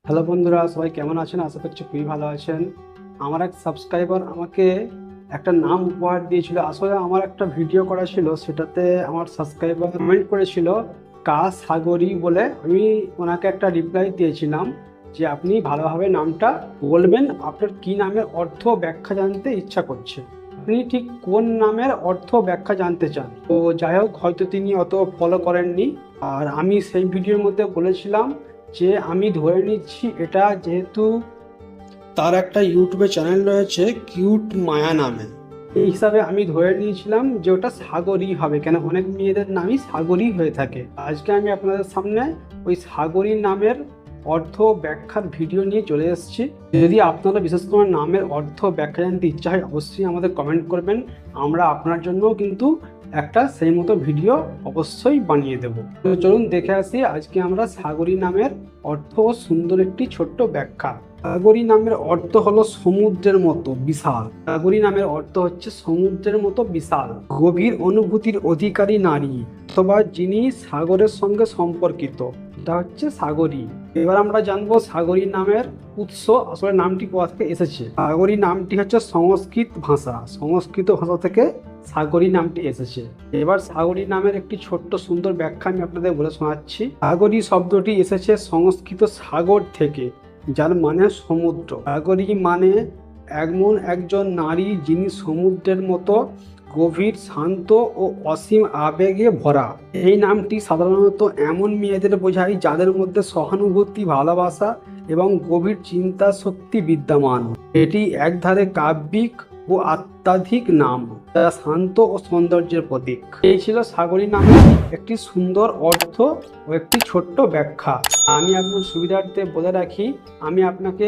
Hello বন্ধুরা, সবাই কেমন আছেন? আশা করছি খুবই ভালো আছেন। আমার এক সাবস্ক্রাইবার আমাকে একটা নাম উপহার দিয়েছিল। আসলে আমার একটা ভিডিও করা ছিল, সেটাতে আমার সাবস্ক্রাইবার কমেন্ট করেছিল কা সাগরী বলে। আমি ওনাকে একটা রিপ্লাই দিয়েছিলাম যে আপনি ভালোভাবে নামটা বলবেন, আপনার কি নামের অর্থ ব্যাখ্যা জানতে ইচ্ছা করছে, আপনি ঠিক কোন নামের অর্থ ব্যাখ্যা জানতে চান। তো যাই হোক, হয়তো তিনি অত ফলো করেননি। আর আমি সেই ভিডিওর মধ্যে বলেছিলাম যে আমি ধরে নিচ্ছি এটা, যেহেতু তার একটা ইউটিউবে চ্যানেল রয়েছে কিউট মায়া নামে, এই হিসাবে আমি ধরে নিয়েছিলাম যে ওটা সাগরী হবে, কেন অনেক মেয়েদের নামই সাগরী হয়ে থাকে। আজকে আমি আপনাদের সামনে ওই সাগরী নামের অর্থ ব্যাখ্যার ভিডিও নিয়ে চলে এসেছি। যদি আপনারা বিশেষ করে নামের অর্থ ব্যাখ্যা জানতে ইচ্ছা হয়, অবশ্যই আমাদের কমেন্ট করবেন। আমরা আপনার জন্য কিন্তু একটা সেই মতো ভিডিও অবশ্যই বানিয়ে দেব। তো চলুন দেখে আসি আজকে আমরা সাগরী নামের অর্থ ও সুন্দর একটি ছোট্ট ব্যাখ্যা। সাগরী নামের অর্থ হলো সমুদ্রের মতো বিশাল। সাগরী নামের অর্থ হচ্ছে সমুদ্রের মতো বিশাল, গভীর অনুভূতির অধিকারী নারী অথবা যিনি সাগরের সঙ্গে সম্পর্কিত, এটা হচ্ছে সাগরী। এবার আমরা জানবো সাগরী নামের উৎস, আসলে নামটি কোথা থেকে এসেছে। সাগরী নামটি হচ্ছে সংস্কৃত ভাষা থেকে সাগরী নামটি এসেছে। এবার সাগরী নামের একটি ছোট্ট সুন্দর ব্যাখ্যা আমি আপনাদের বলে শোনাচ্ছি। সাগরী শব্দটি এসেছে সংস্কৃত সাগর থেকে, যার মানে সমুদ্র। সাগরী মানে এমন একজন নারী যিনি সমুদ্রের মতো গভীর, শান্ত ও অসীম আবেগে ভরা। এই নামটি সাধারণত এমন মেয়েদের বোঝায় যাদের মধ্যে সহানুভূতি, ভালোবাসা এবং গভীর চিন্তা শক্তি বিদ্যমান। এটি একধারে কাব্যিক ও আধ্যাত্মিক নাম, যা শান্ত ও সৌন্দর্যের প্রতীক। এই ছিল সাগরী নামের একটি সুন্দর অর্থ ও একটি ছোট্ট ব্যাখ্যা। আমি আপনার সুবিধার্থে বলে রাখি, আমি আপনাকে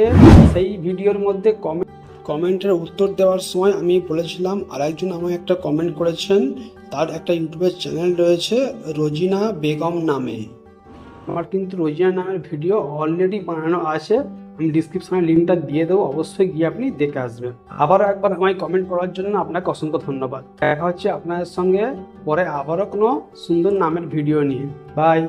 সেই ভিডিওর মধ্যে কমেন্টের উত্তর দেওয়ার সময় আমি বলেছিলাম, আরেকজন আমাকে একটা কমেন্ট করেছেন, তার একটা ইউটিউবের চ্যানেল রয়েছে রোজিনা বেগম নামে। আমার কিন্তু রোজিনা নামের ভিডিও অলরেডি বানানো আছে, আমি ডিসক্রিপশনে লিঙ্কটা দিয়ে দেবো, অবশ্যই গিয়ে আপনি দেখে আসবেন। আবারও একবার আমায় কমেন্ট করার জন্য আপনাকে অসংখ্য ধন্যবাদ। দেখা হচ্ছে আপনাদের সঙ্গে পরে আবারও কোনো সুন্দর নামের ভিডিও নিয়ে। বাই।